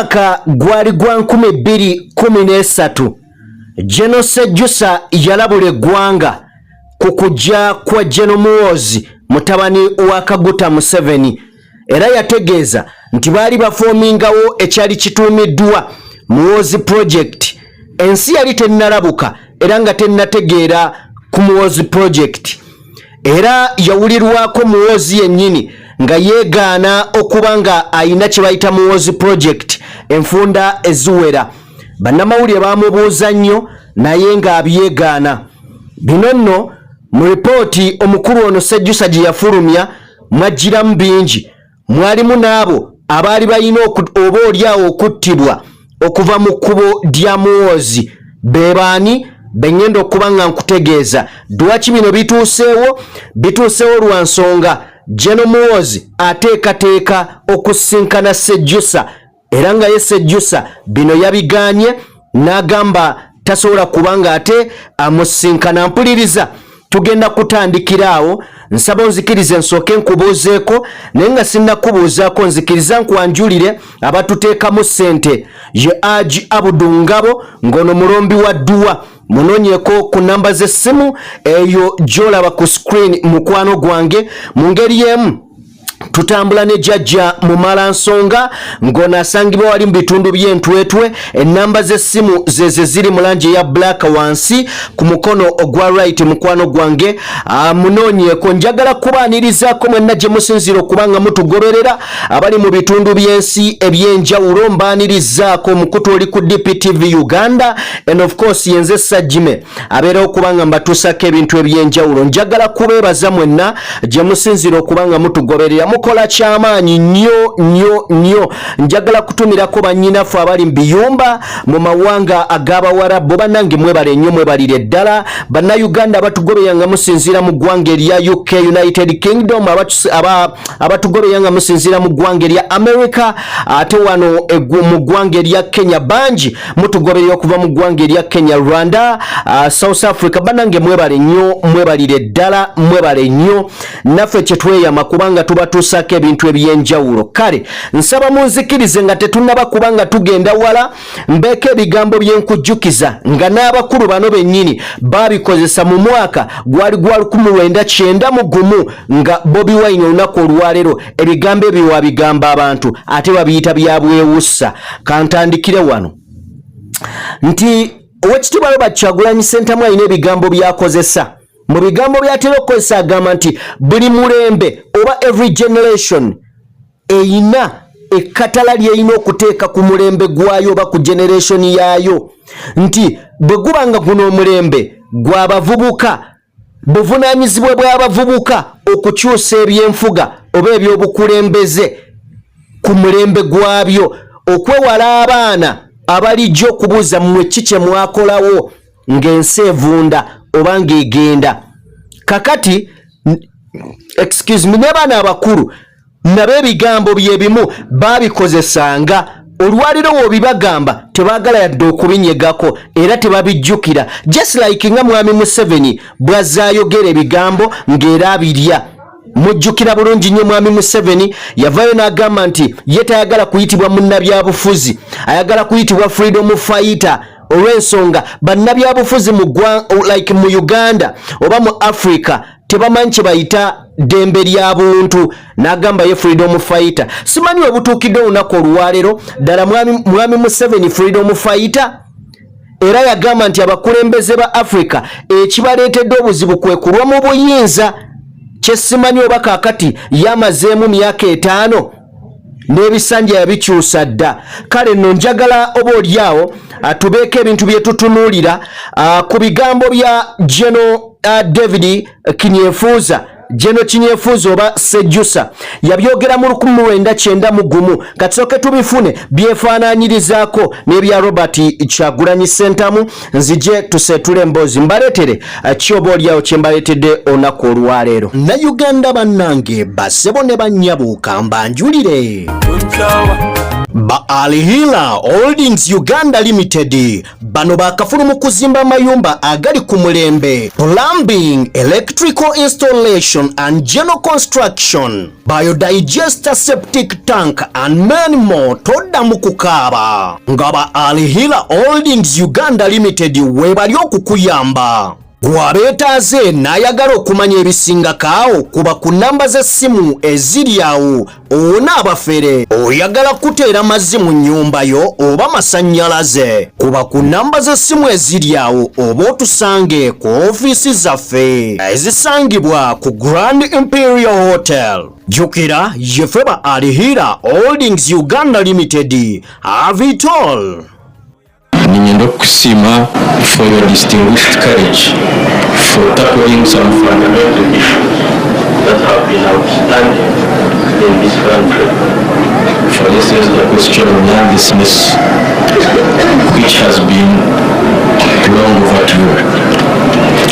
mwaka gwali gwa 2013 Gen.Ssejusa yalabula eggwanga ku kujja kwa MUHOOZI mutabani wa Kaguta Museveni era yategeeza nti baali bafoomingawo ekyali kituumiddwa MUHOOZI project. Ensi yali tennalabuka era nga tennategeera ku MUHOOZI project, era yawulirwako MUHOOZI yennyini nga yeegaana okuba nga ayina kye bayita MUHOOZI project enfunda eziwera. Bannamawulire baamubuuza nnyo naye ng'abyegaana. Bino nno mu ripooti omukulu ono Ssejusa gye yafulumya mwajjiramu bingi. Mwalimu n'abo abaali balina oba olyawo okuttibwa okuva mu kkubo lya MUHOOZI. Be baani? Be ngenda okuba nga nkutegeeza. Lwaki bino bituuseewo? Bituuseewo lwa nsonga Gen. MUHOOZI ateekateeka okusinkana Ssejusa, era nga ye Ssejusa bino yabigaanye n'agamba tasobola kubanga ate amusinkana. Mpuliriza, tugenda kutandikira awo. Nsaba onzikirize nsooke nkubuuzeeko, naye nga sinnakubuuzaako nzikiriza nkwanjulire abatuteekamu ssente. Ye Aji Abudu Ngabo ng'ono mulombi wa dduwa. Munoonyeeko ku namba z'essimu eyo gy'olaba ku screen mukwano gwange. Mu ngeri y'emu tutambula ne jjajja mu malansonga ng'ono asangibwa wali mu bitundu by'entwetwe. Ennamba z'essimu zeze ziri mu langi eya black wansi ku mukono ogwa right mukwano gwange. Munoonyeeko, njagala kubaanirizaako mwenna gye musinzira okuba nga mutugoberera abali mu bitundu by'ensi eby'enjawulo. Mbaanirizaako mukutu oli ku DPTV Uganda, and of course yenze Sajjime abeera okuba nga mbatuusako ebintu eby'enjawulo. Njagala kubeebaza mwenna gye musinzira okuba nga mutugoberera. Mukola kyamaanyi nnyo. Njagala kutumirako bannyinaffe abali mu biyumba mu mawanga ag'Abawarabu. Bannange mwebale nnyo, mwebalire ddala. Bannayuganda abatugoberera nga musinziira mu ggwanga erya UK, United Kingdom, abatugoberera nga musinziira mu ggwanga erya America, ate wano mu ggwanga erya Kenya bangi mutugoberera okuva mu ggwanga erya Kenya, Rwanda, South Africa. Bannange mwebale nnyo, mwebalire ddala, mwebale nnyo. Naffe kye tweyama kubanga tubatuusako ebintu eby'enjawulo. Kale nsaba munzikirize nga tetunnaba kubanga tugenda wala, mbeeko ebigambo bye nkujjukiza nga n'abakulu bano bennyini baabikozesa mu mwaka gwali gwa 1991 nga Bobi Wine olunaku olwaleero ebigambo ebyo wabigamba abantu ate babiyita bya bwewussa. Kantandikire wano nti Oweekitiibwa Robert Kyagulanyi Ssentamu alina ebigambo byakozesa. Mu bigambo byatera okukozesa agamba nti buli mulembe oba every generation eyina ekkatala lyeyina okuteeka ku mulembe gwayo oba ku generation yaayo, nti bwe guba nga guno omulembe gw'abavubuka, buvunaanyizibwa bw'abavubuka okukyusa ebyenfuga oba ebyobukulembeze ku mulembe gwabyo, okwewala abaana abalijjo okubuuza mmwe ki kye mwakolawo ng'ensi evunda oba ng'egenda. Kakati excuse me, n'abaana abakulu nabo ebigambo bye bimu baabikozesanga. Olwaliro w'obibagamba tebaagala yadde okubinyegako era tebabijjukira, just like nga mwami Museveni bw'azaayogera ebigambo ng'era abirya. Mujjukira bulungi nnyo mwami Museveni yavaayo n'agamba nti ye tayagala kuyitibwa munnabyabufuzi, ayagala kuyitibwa freedom fighter. Olw'ensonga bannabyabufuzi mu Uganda oba mu Africa tebamanyi kye bayita ddembe lya buntu, n'agamba ye freedom fighter. Simanyi obutuukidde olunaku olwaleero ddala mwami Museveni freedom fighter, era yagamba nti abakulembeze ba Africa ekibaleetedde obuzibu kwe kulwa mu buyinza. Kye simanyi oba kaakati yamazeemu myaka 5 n'ebisanja yabikyusa dda. Kale nno njagala oba olyawo tubeeko ebintu bye tutunuulira ku bigambo bya Gen. David Kinyefuuza. Gen. Kinyefuuza oba Ssejusa yabyogera mu 1991. Katusooke tubifune byefaanaanyirizaako n'ebya Robert Kyagulanyi Ssentamu. Nzije tuseetule emboozi mbaleetere kyoba olyawo kye mbaleetedde olunaku olwaleero. Nayuganda bannange bassebo ne bannyabuuka mbanjulire. ba Alihila Holdings Uganda Limited bano bakafulu mu kuzimba mayumba agali ku mulembe, plumbing, electrical installation and general construction, biodigester septic tank and many more. Todda mu kukaaba nga ba Alihila Holdings Uganda Limited webali okukuyamba. Gwabeetaaze n'ayagala okumanya ebisingakaawo kuba ku namba z'essimu eziri awo. Onaabafere oyagala kuteera mazzi mu nnyumba yo oba masannyalaze, kuba ku namba z'essimu eziri awo oba otusange ku ofiisi zaffe ezisangibwa ku Grand Imperial Hotel. Jjukira yeffe ba Alihila Holdings Uganda Limited. Have it all. Ninyenda okusiima for your distinguished courage for tackling some fundamental issues that have been outstanding in this country. For instance, the question of land dismiss, which has been long overdue.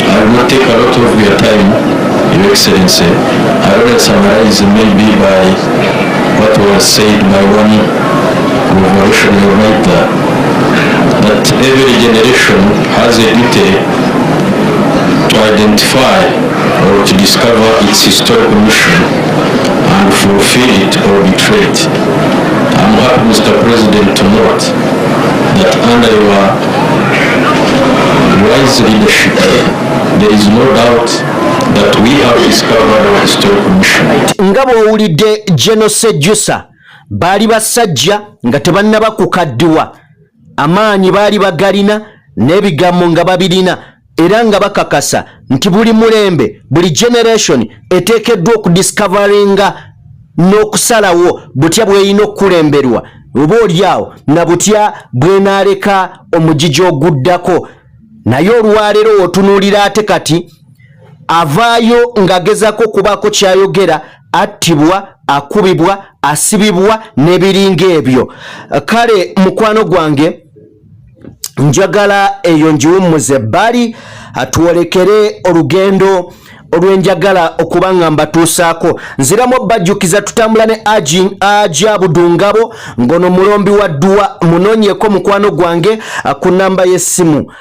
I will not take a lot of your time, Your Excellency. I will summarize maybe by what was said by one revolutionary writer, that every generation has a duty to identify or to discover its historical mission and fulfill it or betray it. I'm happy, Mr. President, to note that under your wise leadership, there is no doubt that we have discovered our historical mission. Ngabo owulidde Gen.Ssejusa bali basajja nga tebannaba kukaddiwa, amaanyi baali bagalina n'ebigambo nga babirina, era nga bakakasa nti buli mulembe, buli generation eteekeddwa okudiscoveringa n'okusalawo butya bweyina okulemberwa, oba oliawo na butya bwenaaleka omugigi oguddako. Naye olwaleero otunuulira ate kati avaayo ng'agezaako okubaako kyayogera, attibwa, akubibwa, asibibwa n'ebiringa ebyo. Kale mukwano gwange, njagala eyo njiwummuze bali atwolekere olugendo olwenjagala okubanga mbatuusaako. Nziramu bajjukiza tutambula ne Aja Budungabo ngono mulombi wa dduwa, munoonyeeko mukwano gwange ku namba y'essimu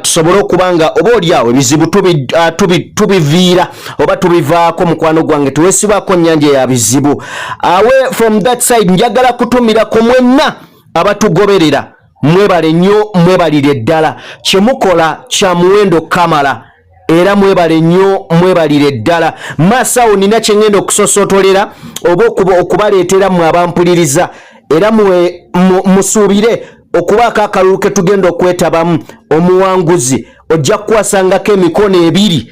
tusobole okubanga oba oliawo ebizibu tubiviira oba tubivaako mukwano gwange, tuweesibaako nnyanja ya bizibu. Away from that side, njagala kutumirako mwenna abatugoberera, mwebale nnyo, mwebalire ddala, kyemukola kya muwendo kamala, era mwebale nnyo, mwebalire ddala. Maasawo nina kyengenda okusosootolera oba okubaleetera mwe abampuliriza, era musuubire okubaako akalulu ke tugenda okwetabamu. Omuwanguzi ojja kukwasangako emikono ebiri.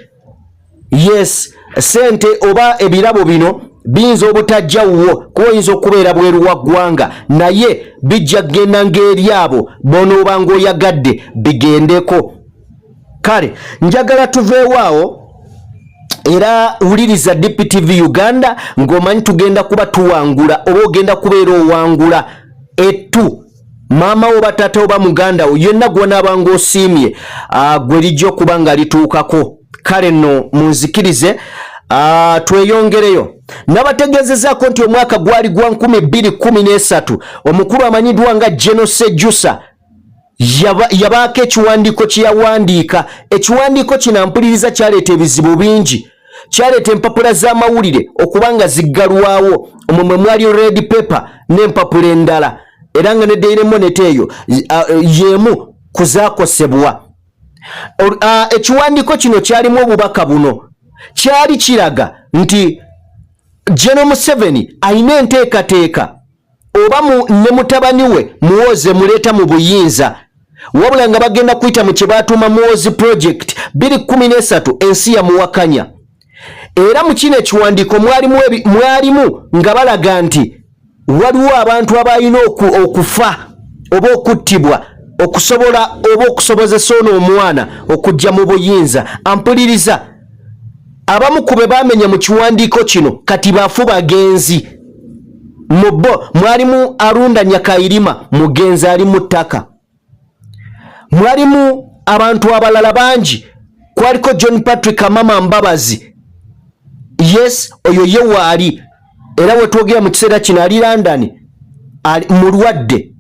Yes, sente oba ebirabo bino biyinza obutajja wuwo, kuba oyinza okubeera bweru wa ggwanga, naye bijja kgenda ng'eri abo b'onooba ng'oyagadde bigendeko. Kale njagala tuveewaawo era wuliriza DPTV Uganda ng'omanyi tugenda kuba tuwangula oba ogenda kubeera owangula ettu maama wo batata oba muganda wo yonna gw'onaaba ng'osiimye gwe lijja okuba nga lituukako. Kale nno munzikirize tweyongereyo. Nabategeezezaako nti omwaka gwali gwa 2013 omukulu amanyiddwa nga Gen.Ssejusa yabaako ekiwandiiko kye yawandiika. Ekiwandiiko kino mpuliriza kyaleeta ebizibu bingi, kyaleeta empapula z'amawulire okuba nga ziggalwawo. Omwo mwe mwali red paper n'empapula endala, era nga ne Daily Monitor eyo y'emu ku zaakosebwa. Ekiwandiiko kino kyalimu obubaka buno, kyali kiraga nti Gen. Museveni alina enteekateeka oba ne mutabani we MUHOOZI muleeta mu buyinza, wabula nga bagenda kuyita mu kye baatuuma MUHOOZI project 2013 ensi yamuwakanya. Era mu kino ekiwandiiko mwalimu nga balaga nti waliwo abantu abalina okufa oba okuttibwa okusobola oba okusobozesa ono omwana okujja mu buyinza. Ampuliriza, abamu ku be baamenya mu kiwandiiko kino kati baafu bagenzi. Mubo mwalimu Arunda Nyakairima, mugenzi ali mu ttaka. Mwalimu abantu abalala bangi, kwaliko John Patrick Amama Mbabazi. Yes, oyo ye waali, era we twogera mu kiseera kino ali London. mulwadde.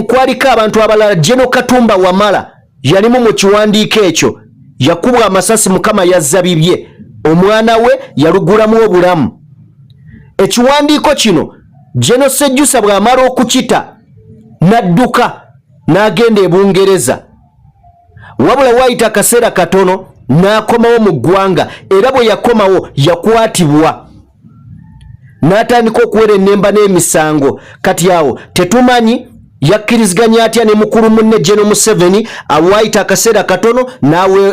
Kwaliko abantu abalala. Jeno Katumba Wamala yalimu mu kiwandiiko ekyo, yakubwa amasasi Mukama yazzabibye, omwana we yalugulamu obulamu. Ekiwandiiko kino Gen.Ssejusa bw'amala okukita n'adduka n'agenda e Bungereza, wabula waayita akaseera katono n'akomawo mu ggwanga, era bwe yakomawo yakwatibwa n'atandika okuwera ennemba n'emisango. Kati awo tetumanyi yakkiriziganya atya ne mukulu munne Gen. Museveni awaayita akaseera katono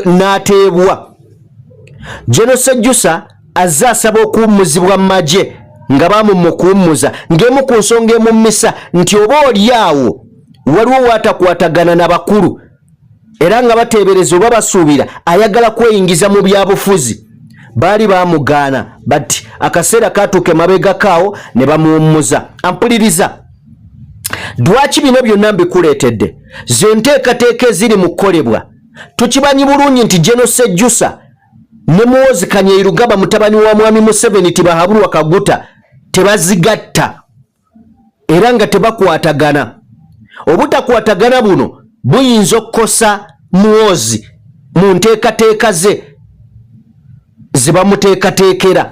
n'ateebwa. Gen.Ssejusa azze asaba okuwummuzibwa mu magye nga bamumukuwummuza, ng'emu ku nsonga emummisa nti oba oli awo waliwo watakwatagana na bakulu, era nga bateebereza oba basuubira ayagala kweyingiza mu byabufuzi. Baali bamugaana, bati akaseera katuuke mabega kaawo ne bamuwummuza. Ampuliriza, lwaki bino byonna mbikuleetedde? Ze nteekateeka eziri mu kukolebwa. Tukimanyi bulungi nti Gen.Ssejusa ne Muhoozi Kanyerugaba mutabani wa mwami Museveni tibahabulwa kaguta, tebazigatta era nga tebakwatagana. Obutakwatagana buno buyinza okukosa Muhoozi mu nteekateeka ze bamuteekateekera.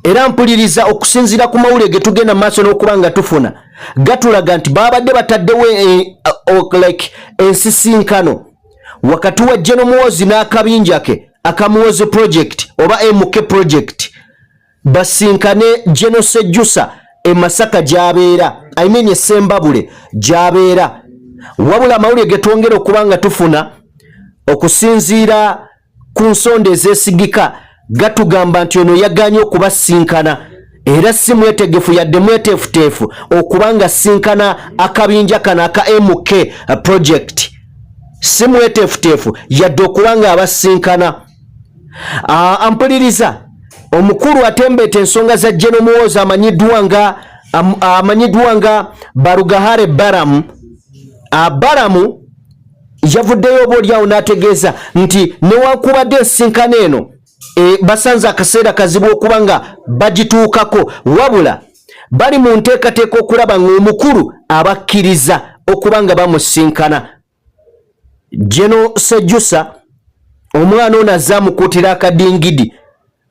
Era mpuliriza, okusinziira ku mawulire ge tugenda maaso n'okuba nga tufuna, gatulaga nti babadde bataddewo ensisinkano wakati wa Gen. Muhoozi n'akabinja ke aka Muhoozi Project oba MK Project, basinkane Gen.Ssejusa e Masaka gy'abeera, e Ssembabule gy'abeera. Wabula amawulire ge twongera okuba nga tufuna okusinziira ku nsonda ezeesigika gatugamba nti ono yaganye okubasinkana, era si mwetegefu yadde mweteefuteefu okubanga sinkana akabinja kano aka MK Project. Si mweteefuteefu yadde okubanga abasinkana. Ampuliriza, omukulu atembeeta ensonga za Gen. Muhoozi amanyiddwa nga Barugahare Baramu. Baramu yavuddeyo obaolyawo n'ategeeza nti newankubadde ensinkano eno basanze akaseera kazibu okuba nga bagituukako, wabula bali mu nteekateeka okulaba ng'omukulu abakkiriza okuba nga bamusinkana. Gen.Ssejusa omwana ono azze amukuutira akadingidi,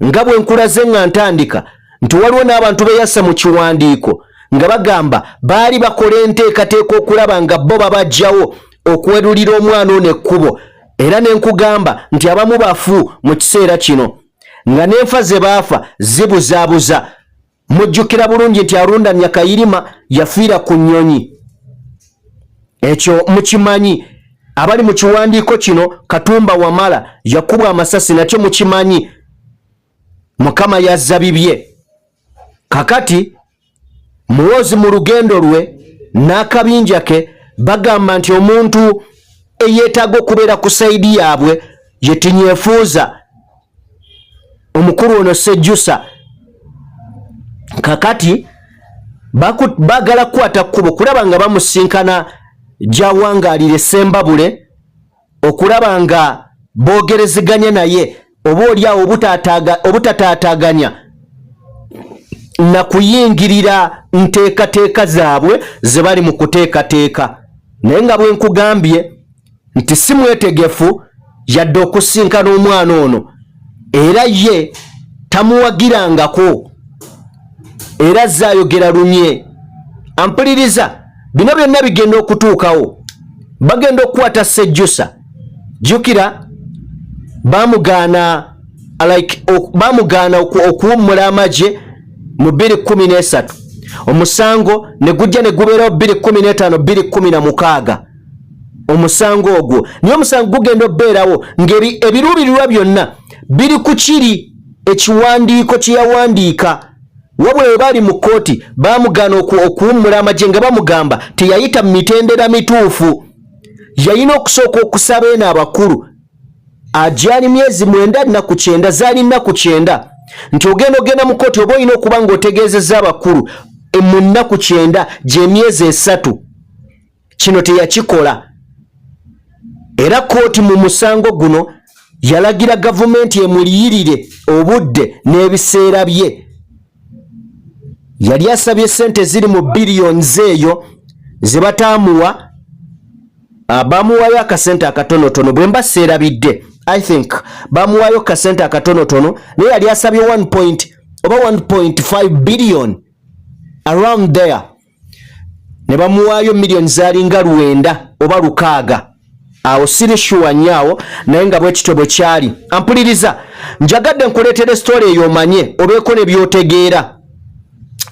nga bwe nkulaze nga ntandika nti waliwo n'abantu beyassa mu kiwandiiko nga bagamba baali bakola enteekateeka okulaba nga bo babajjawo okuwerulira omwana ono ekkubo, era ne nkugamba nti abamu bafu mu kiseera kino nga n'enfa ze baafa zibuzaabuza. Mujjukira bulungi nti Arunda Nyakayirima yafiira ku nnyonyi, ekyo mukimanyi. Abali mu kiwandiiko kino Katumba Wamala yakubwa amasasi, nakyo mukimanyi. Mukama yazzabibye. Kakati Muhoozi mu lugendo lwe n'akabinja ke bagamba nti omuntu eyeetaaga okubeera ku sayidi yaabwe ye tinyefuuza omukulu ono Ssejusa. Kakati baagala kukwata kkubo kulaba nga bamusinkana gy'awangaalira Ssembabule, okulaba nga boogerezeganya naye oba oliawo obutataataganya na kuyingirira nteekateeka zaabwe ze bali mu kuteekateeka. Naye nga bwe nkugambye nti si mwetegefu yadde okusinkana omwana ono, era ye tamuwagirangako, era zaayogera lunye. Ampuliriza, bino byonna bigenda okutuukawo. Bagenda okukwata Ssejusa. Jjukira bamugaana okuwummula amagye mu 2013. Omusango ne gujja ne gubeerawo 2015 2016. Omusango ogwo niyo omusango gugenda okubeerawo ng'ebiruubirirwa byonna biri ku kiri ekiwandiiko kye yawandiika. Wabula bwe baali mu kkooti baamugaana okuwummula amagye nga bamugamba teyayita mu mitendera mituufu. Yalina okusooka okusaba eno abakulu agyali myezi 9 nnaku 9, zaali nnaku 9, nti ogenda mu kkooti oba olina okuba ng'otegeezezza abakulu mu nnaku 9 gy'emyezi 3. Kino teyakikola. Era kkooti mu musango guno yalagira gavumenti emuliyirire obudde n'ebiseera bye. yali asabye sente ziri mu billions eyo ze bataamuwa. Bamuwayo akasente akatonotono bwe mba seerabidde. I think bamuwayo kasente akatonotono naye yali asabye 1.5 billion around there. Ne bamuwayo million zalinga 9 oba 6. Awo siri sure nyaawo naye nga bwe kityo bwe kyali. Ampuliriza, njagadde nkuleetere story eyo omanye obeeko ne byotegeera.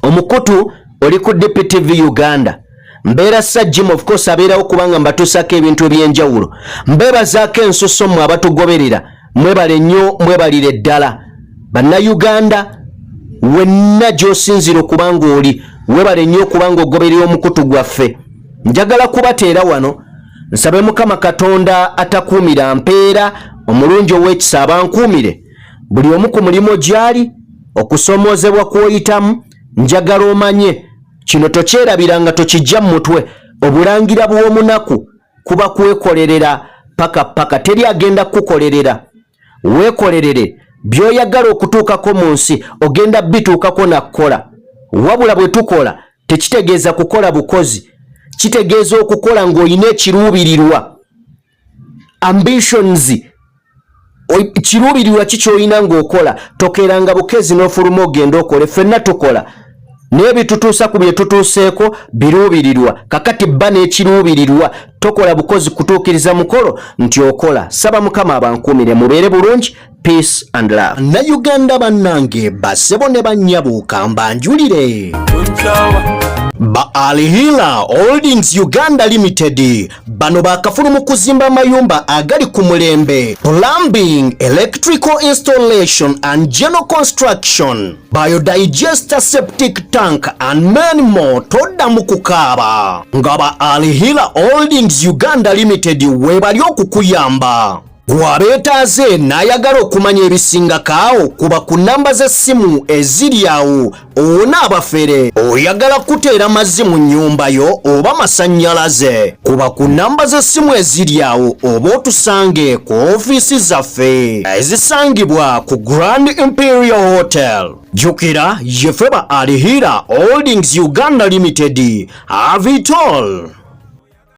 Omukutu oli ku DPTV Uganda. Mbeera Sajjim of course abeerawo kubanga mbatuusako ebintu ebyenjawulo. Mbeebazaako ensuso mmwe abatugoberera. Mwebale nnyo, mwebalire ddala. Bannayuganda wenna gy'osinzira okubanga oli, webale nnyo okubanga ogoberera omukutu gwaffe. Njagala kubateera wano. Nsabe Mukama Katonda atakuumira mpeera, omulungi ow'ekisa abankuumire. Buli omu ku mulimo gy'ali, okusoomoozebwa kw'oyitamu, njagala omanye. Kino tokyerabiranga tokijja mu mutwe. Obulangira bw'omunaku kuba kwekolerera paka teri agenda kukolerera. Weekolerere by'oyagala okutuukako mu nsi ogenda bituukako nakkola. Wabula bwe tukola tekitegeeza kukola bukozi. Kitegeeza okukola ng'olina ekiruubirirwa. Ambitions. Kiruubirirwa kikyolina ng'okola. Tokeranga bukezi n'ofuluma ogenda okole. Ffenna tukola. Naye bitutuusa ku bye tutuuseeko biruubirirwa. Kakati bba n'ekiruubirirwa. Tokola bukozi kutuukiriza mukolo nti okola. Saba Mukama abankuumire mubeere bulungi. Peace and love. Nnayuganda bannange bassebo ne bannyabuuka mbanjulire. Ba Alihila Holdings Uganda Limited bano bakafulu mu kuzimba mayumba agali ku mulembe, plumbing, electrical installation and general construction, biodigester septic tank and many more. Todda mu kukaaba nga ba Alihila Holdings Uganda Limited webali okukuyamba. Gwabeetaaze n'ayagala okumanya ebisingakaawo kuba ku namba z'essimu eziri awo. Onaabafere oyagala kuteera mazzi mu nnyumba yo oba masannyalaze, kuba ku namba z'essimu eziri awo oba otusange ku ofiisi zaffe ezisangibwa ku Grand Imperial Hotel. Jjukira ye ffe ba Alihira Holdings Uganda Limited. Have it all.